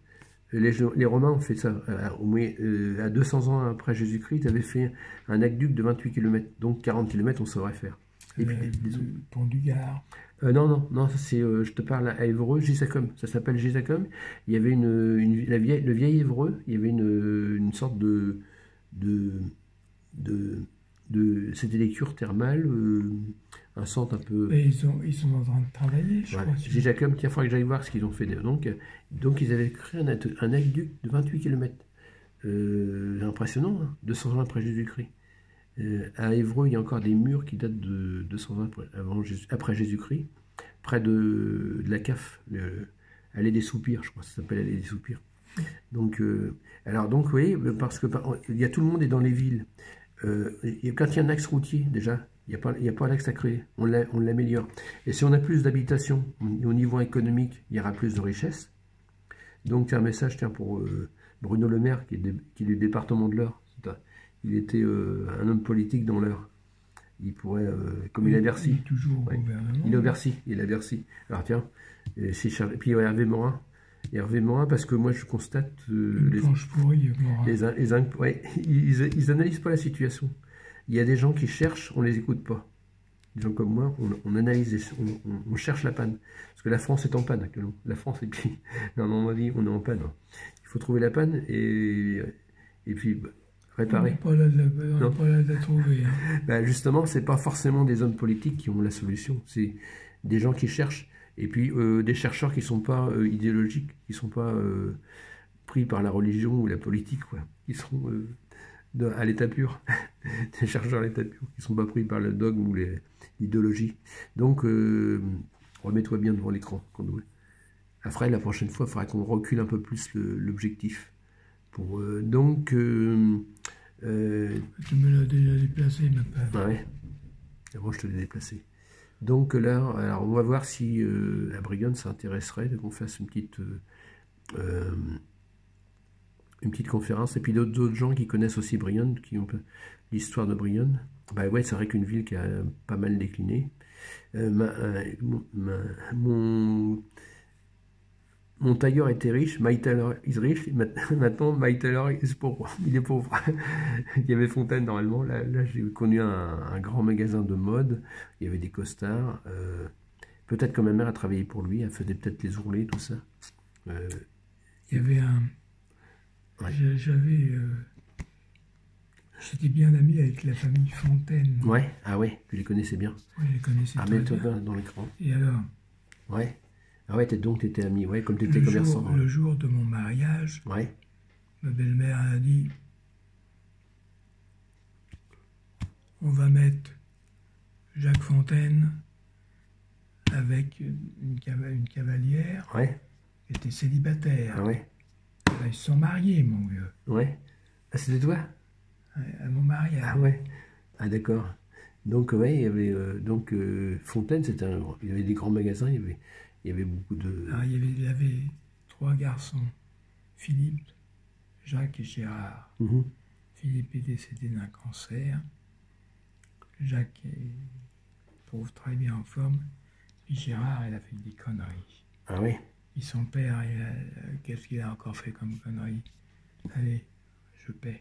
Les Romains ont fait ça. À 200 ans après Jésus-Christ, ils avaient fait un aqueduc de 28 km. Donc 40 km, on saurait faire. Et puis, le pont du Gard. Non, ça c'est, je te parle à Évreux, Gisacum. Ça s'appelle Gisacum. Il y avait le vieil Évreux, il y avait une sorte c'était des cures thermales, un centre un peu... Et ils sont en train de travailler, je crois. Gisacum, tiens, il faudrait que j'aille voir ce qu'ils ont fait. Donc ils avaient créé un aqueduc de 28 km. Impressionnant, hein, 200 ans après Jésus-Christ. À Évreux, il y a encore des murs qui datent de 200 ans après Jésus-Christ, près de la CAF, Allée des Soupirs, je crois, ça s'appelle Allée des Soupirs. Donc, oui, parce que il y a tout le monde est dans les villes. Quand il y a un axe routier, déjà, il n'y a pas l'axe à créer, on l'améliore. Et si on a plus d'habitations au niveau économique, il y aura plus de richesse. Donc, un message pour Bruno Le Maire, qui est du département de l'Eure. Il était un homme politique dans l'Eure. Il pourrait, comme il est à Bercy. Il est toujours au gouvernement. Il est à Bercy. Alors tiens, et puis Hervé Morin. Parce que moi je constate ils analysent pas la situation. Il y a des gens qui cherchent, on les écoute pas. Des gens comme moi, on analyse, on cherche la panne. Parce que la France est en panne actuellement. La France, et puis, non, on est en panne. Il faut trouver la panne et puis réparer. On n'est pas là de la trouver. Hein. Justement, c'est pas forcément des hommes politiques qui ont la solution. C'est des gens qui cherchent. Et puis des chercheurs qui ne sont pas idéologiques, qui ne sont pas pris par la religion ou la politique, quoi. Qui sont à l'état pur. Des chercheurs à l'état pur, qui ne sont pas pris par le dogme ou l'idéologie. Donc, remets-toi bien devant l'écran. Après, la prochaine fois, il faudra qu'on recule un peu plus l'objectif. Donc... tu me l'as déjà déplacé, ma part. Ouais. Avant, je te l'ai déplacé. Donc là, alors on va voir si à Brionne ça intéresserait qu'on fasse une petite conférence. Et puis d'autres gens qui connaissent aussi Brionne, qui ont l'histoire de Brionne. C'est vrai qu'une ville qui a pas mal décliné. Mon tailleur était riche, my tailor is rich. Maintenant, my tailor is pauvre. Il est pauvre. Il y avait Fontaine normalement. Là j'ai connu un grand magasin de mode. Il y avait des costards. Peut-être que ma mère a travaillé pour lui. Elle faisait peut-être les ourlets, tout ça. Il y avait Ouais. J'étais bien ami avec la famille Fontaine. Ouais, tu les connaissais bien. Oui, je les connaissais très mets-toi bien. dans l'écran. Et alors? Ouais. Donc tu étais ami, comme tu étais commerçant. Le jour de mon mariage, ma belle-mère a dit, on va mettre Jacques Fontaine avec une cavalière qui était célibataire. Ils se sont mariés, mon vieux. Ouais. Ah, c'était toi? À mon mariage. Ah, d'accord. Donc, ouais, il y avait Fontaine, il y avait des grands magasins, il y avait beaucoup de. Alors, il y avait 3 garçons, Philippe, Jacques et Gérard. Philippe est décédé d'un cancer. Jacques trouve très bien en forme. Puis Gérard, il a fait des conneries. Ah oui. Et son père, qu'est-ce qu'il a encore fait comme conneries? Allez, je paie.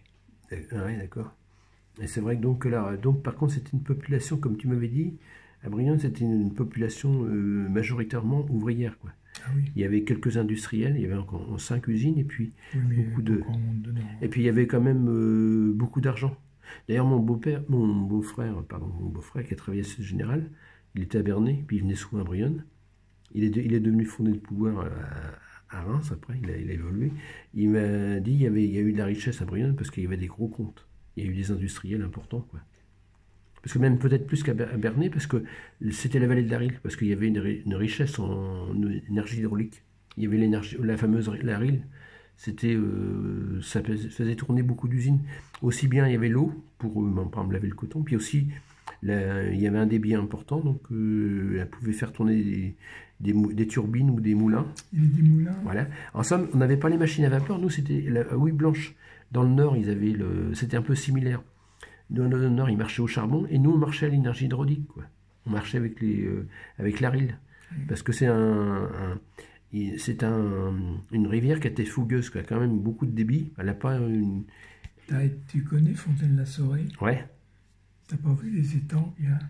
Ah oui, d'accord. Et c'est vrai que donc par contre, c'était une population, comme tu m'avais dit, à Brionne, c'était une population majoritairement ouvrière, quoi. Ah oui. Il y avait quelques industriels, il y avait encore 5 usines, et puis beaucoup de. Et puis il y avait quand même beaucoup d'argent. D'ailleurs, mon beau-frère qui a travaillé à Société Générale, il était à Bernay, puis il venait souvent à Brionne. Il est devenu fondé de pouvoir à Reims, après, il a évolué. Il m'a dit il y a eu de la richesse à Brionne parce qu'il y avait des gros comptes. Il y a eu des industriels importants, quoi. Parce que même peut-être plus qu'à Bernay, parce que c'était la vallée de l'Arille, parce qu'il y avait une richesse en énergie hydraulique. Il y avait la fameuse l'Arille, ça faisait tourner beaucoup d'usines. Aussi bien il y avait l'eau pour par exemple laver le coton, puis aussi il y avait un débit important, donc elle pouvait faire tourner des turbines ou des moulins. Il y avait des moulins. Voilà. En somme, on n'avait pas les machines à vapeur, nous c'était la houille blanche. Dans le nord, c'était un peu similaire. Dans le nord, ils marchaient au charbon, et nous, on marchait à l'énergie hydraulique, quoi. On marchait avec l'Arille. Parce que c'est une rivière qui était fougueuse, qui a quand même beaucoup de débit. Elle n'a pas une. Tu connais Fontaine-la-Forêt? Ouais. T'as pas vu les étangs qu'il y a?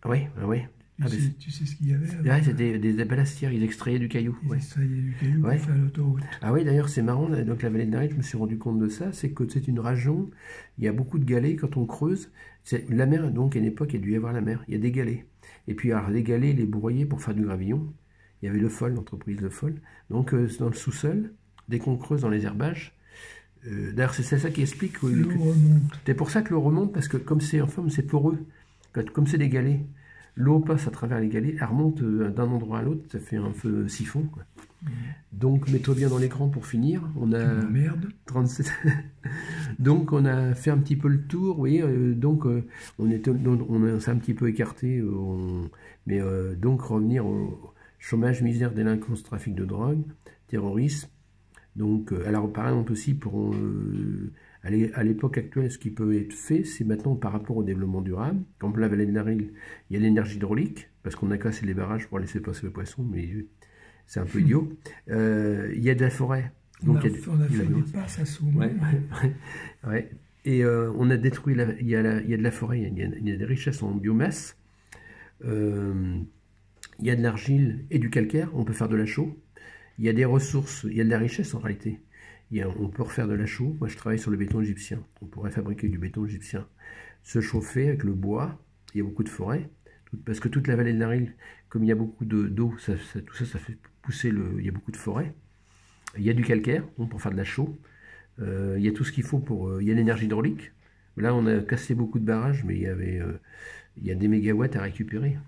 Oui, oui. Tu sais ce qu'il y avait? Ouais, c'était des ballastières, ils extrayaient du caillou. Ils extrayaient du caillou pour faire l'autoroute. Ah oui, d'ailleurs, c'est marrant, donc la vallée de l'Arille, je me suis rendu compte de ça, c'est que c'est une région, il y a beaucoup de galets quand on creuse. La mer, donc, à une époque, il y a dû y avoir la mer, il y a des galets. Et puis, alors, les galets, les broyaient pour faire du gravillon. Il y avait Le Foll, l'entreprise Le Foll. Donc, dans le sous-sol, dès qu'on creuse dans les herbages, d'ailleurs, c'est ça qui explique. L'eau remonte. C'est pour ça que l'eau remonte, parce que comme c'est en forme, c'est poreux. Comme c'est des galets. L'eau passe à travers les galets, elle remonte d'un endroit à l'autre, ça fait un feu siphon, quoi. Donc, mets-toi bien dans l'écran pour finir. On a merde. 37. Donc, on a fait un petit peu le tour, vous voyez. Donc, on s'est un petit peu écarté. Donc, revenir au chômage, misère, délinquance, trafic de drogue, terrorisme. Donc, alors, par exemple aussi, à l'époque actuelle, ce qui peut être fait, c'est maintenant par rapport au développement durable. Comme la vallée de l'Arille, il y a l'énergie hydraulique, parce qu'on a cassé les barrages pour laisser passer le poisson, mais c'est un peu idiot. Il y a de la forêt. Donc on a fait des passes à Saumon. Ouais. Et on a détruit, il y a de la forêt, il y a des richesses en biomasse. Il y a de l'argile et du calcaire, on peut faire de la chaux. Il y a des ressources, il y a de la richesse en réalité. On peut refaire de la chaux. Moi, je travaille sur le béton égyptien. On pourrait fabriquer du béton égyptien. Se chauffer avec le bois. Il y a beaucoup de forêts. Parce que toute la vallée de l'Arille, comme il y a beaucoup d'eau, tout ça fait pousser il y a beaucoup de forêts. Il y a du calcaire pour faire de la chaux. Il y a tout ce qu'il faut il y a l'énergie hydraulique. Là, on a cassé beaucoup de barrages, mais il y a des mégawatts à récupérer.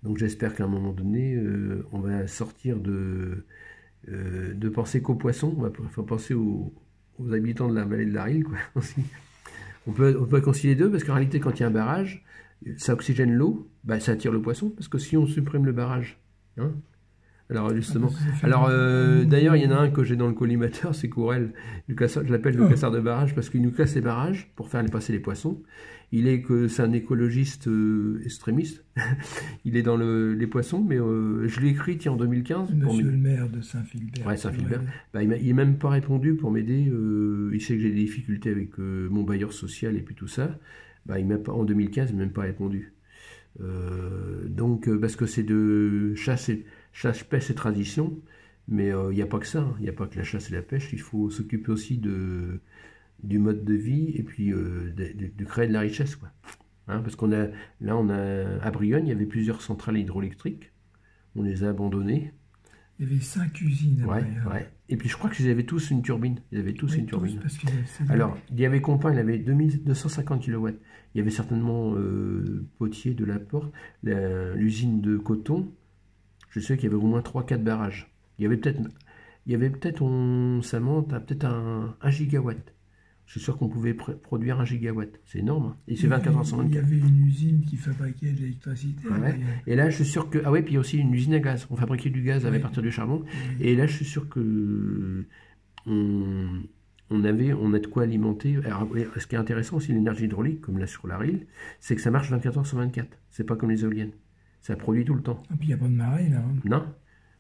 Donc, j'espère qu'à un moment donné, on va sortir de penser qu'aux poissons, il faut penser aux habitants de la vallée de l'Arille, quoi. On peut concilier les deux, parce qu'en réalité, quand il y a un barrage, ça oxygène l'eau, ça attire le poisson, parce que si on supprime le barrage, hein, alors justement, d'ailleurs, il y en a un que j'ai dans le collimateur, c'est Courel, je l'appelle le casseur de barrage, parce qu'il nous casse les barrages pour faire passer les poissons. C'est un écologiste extrémiste. Il est dans les poissons, mais je l'ai écrit en 2015. Monsieur le maire de Saint-Philbert. Ouais, Saint-Philbert. Il m'a même pas répondu pour m'aider. Il sait que j'ai des difficultés avec mon bailleur social et puis tout ça. En 2015, il m'a même pas répondu. Donc, parce que c'est de chasse, pêche et tradition. Mais il n'y a pas que ça. Il n'y a pas que la chasse et la pêche. Il faut s'occuper aussi du mode de vie et puis de créer de la richesse, quoi. Hein, parce à Brionne, il y avait plusieurs centrales hydroélectriques, on les a abandonnées. Il y avait 5 usines à Brionne. Ouais. Et puis je crois qu'ils avaient tous une turbine. Parce alors, il y avait Compin, il avait 2250 kW. Il y avait certainement Potier de la Porte, l'usine de coton. Je sais qu'il y avait au moins 3-4 barrages. Ça monte à peut-être 1 gigawatt. Je suis sûr qu'on pouvait produire 1 gigawatt. C'est énorme. Hein. Et c'est 24h/24. Il y avait une usine qui fabriquait de l'électricité. Ouais. Et là, je suis sûr que... Ah ouais, puis il y a aussi une usine à gaz. On fabriquait du gaz à partir du charbon. Et là, je suis sûr que... On a de quoi alimenter. Alors, ce qui est intéressant aussi, l'énergie hydraulique, comme là sur la RIL, c'est que ça marche 24h/24. C'est pas comme les éoliennes. Ça produit tout le temps. Et puis il n'y a pas de marée là. Hein. Non.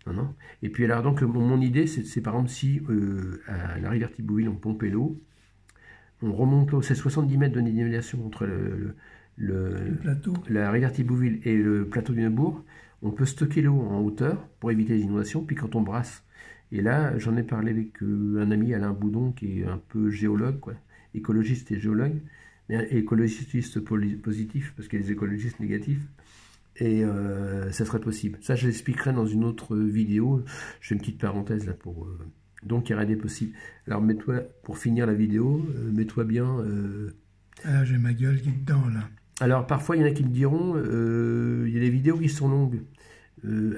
Non. Et puis alors, donc, mon idée, c'est par exemple si à la rivière Thibouville, on pompait l'eau, on remonte l'eau, c'est 70 mètres de déviation entre le plateau. La rivière Thibouville et le plateau du Neubourg, on peut stocker l'eau en hauteur pour éviter les inondations, puis quand on brasse. Et là, j'en ai parlé avec un ami, Alain Boudon, qui est un peu géologue, quoi, écologiste et géologue, mais écologiste positif, parce qu'il y a les écologistes négatifs, et ça serait possible. Ça, je l'expliquerai dans une autre vidéo. Je fais une petite parenthèse là pour... Donc, il y aurait des possibles. Alors, mets-toi, pour finir la vidéo, mets-toi bien... Ah, j'ai ma gueule qui est dedans, là. Alors, parfois, il y en a qui me diront, il y a des vidéos qui sont longues.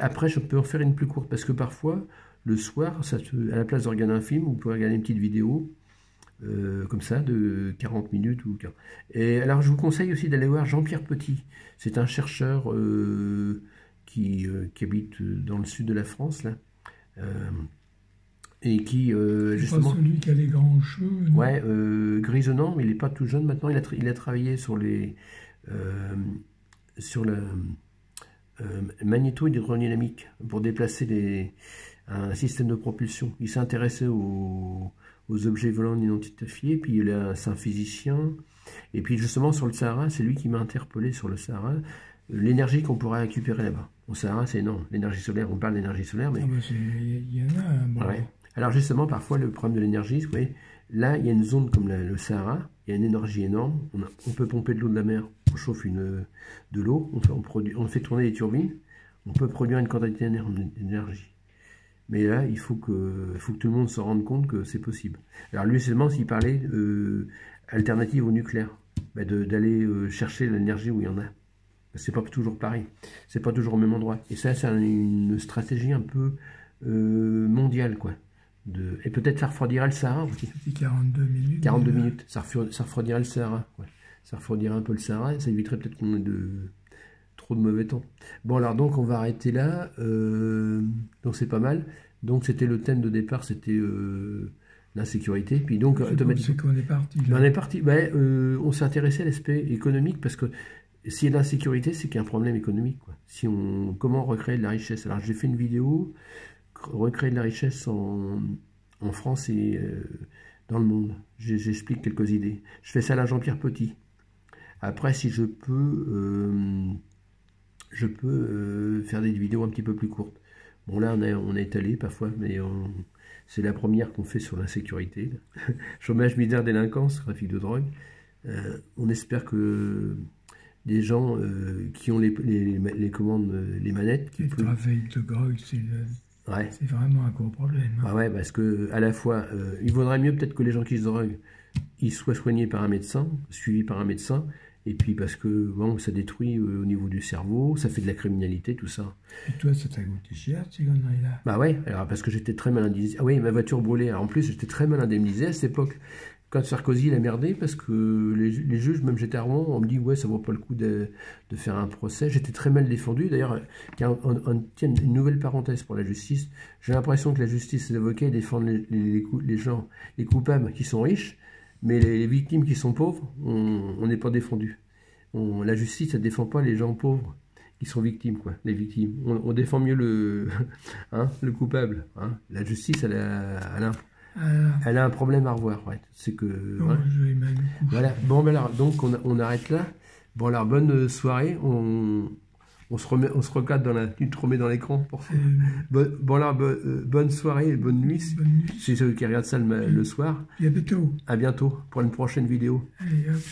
Après, je peux en faire une plus courte, parce que parfois, le soir, à la place de regarder un film, vous pouvez regarder une petite vidéo, comme ça, de 40 minutes. Et alors, je vous conseille aussi d'aller voir Jean-Pierre Petit. C'est un chercheur qui habite dans le sud de la France, là. Et qui, justement... C'est pas celui qui a les grands cheveux, non? Ouais, grisonnant, mais il n'est pas tout jeune maintenant. Il a travaillé sur le magnéto-hydrodynamique pour déplacer un système de propulsion. Il s'est intéressé aux objets volants non identifiés, puis c'est un physicien. Et puis justement, sur le Sahara, c'est lui qui m'a interpellé sur le Sahara. L'énergie qu'on pourrait récupérer là-bas. Au Sahara, c'est énorme. L'énergie solaire, on parle d'énergie solaire, mais... Ah bah il y en a. Bon. Ouais. Alors justement, parfois, le problème de l'énergie, vous voyez, là, il y a une zone comme le Sahara, il y a une énergie énorme, on peut pomper de l'eau de la mer, on chauffe de l'eau, on fait tourner les turbines, on peut produire une quantité d'énergie. Mais là, il faut que tout le monde se rende compte que c'est possible. Alors lui, seulement, s'il parlait alternative au nucléaire, bah, d'aller chercher l'énergie où il y en a. C'est pas toujours pareil, c'est pas toujours au même endroit. Et ça, c'est une stratégie un peu mondiale, quoi. Et peut-être ça refroidirait le Sahara aussi. C'était 42 minutes. 42 minutes, ça refroidirait le Sahara. Ouais. Ça refroidirait un peu le Sahara et ça éviterait peut-être qu'on ait trop de mauvais temps. Bon, alors donc on va arrêter là. Donc c'est pas mal. Donc c'était le thème de départ, c'était l'insécurité. Puis donc automatiquement. C'est qu'on est parti. Là. On est parti. Ben, on s'est intéressé à l'aspect économique parce que s'il y a de l'insécurité, c'est qu'il y a un problème économique, quoi. Comment recréer de la richesse. Alors j'ai fait une vidéo. Recréer de la richesse en France et dans le monde. J'explique quelques idées. Je fais ça à Jean-Pierre Petit. Après, si je peux faire des vidéos un petit peu plus courtes. Bon, là, on a étalé parfois, mais c'est la première qu'on fait sur l'insécurité. Chômage, misère, délinquance, trafic de drogue. On espère que des gens qui ont les commandes, les manettes... Le trafic de drogue, c'est... Ouais. C'est vraiment un gros problème. Hein. Ah ouais, parce que à la fois, il vaudrait mieux peut-être que les gens qui se droguent, ils soient soignés par un médecin, suivis par un médecin, et puis parce que bon, ça détruit au niveau du cerveau, ça fait de la criminalité, tout ça. Et toi, ça t'a coûté cher, ces conneries-là? Bah ouais, alors parce que j'étais très mal indemnisé. Ah oui, ma voiture brûlait. Alors en plus, j'étais très mal indemnisé à cette époque. Quand Sarkozy il a merdé, parce que les juges, même j'étais à Rouen, on me dit ouais, ça vaut pas le coup de faire un procès. J'étais très mal défendu. D'ailleurs, tiens, une nouvelle parenthèse pour la justice. J'ai l'impression que la justice et les avocats défendent les gens, les coupables qui sont riches, mais les victimes qui sont pauvres, on n'est pas défendu. La justice, elle ne défend pas les gens pauvres qui sont victimes, quoi. Les victimes. On défend mieux le coupable. Hein. La justice, elle a un problème à revoir, ouais. C'est que... Non, voilà. je vais même Voilà. Bon, ben alors, donc on arrête là. Bon, alors, bonne soirée. On se recadre dans tu te remets dans l'écran. Bon, alors, bonne soirée et bonne nuit. C'est ceux qui regardent ça le soir. Et à bientôt. À bientôt pour une prochaine vidéo. Allez, hop.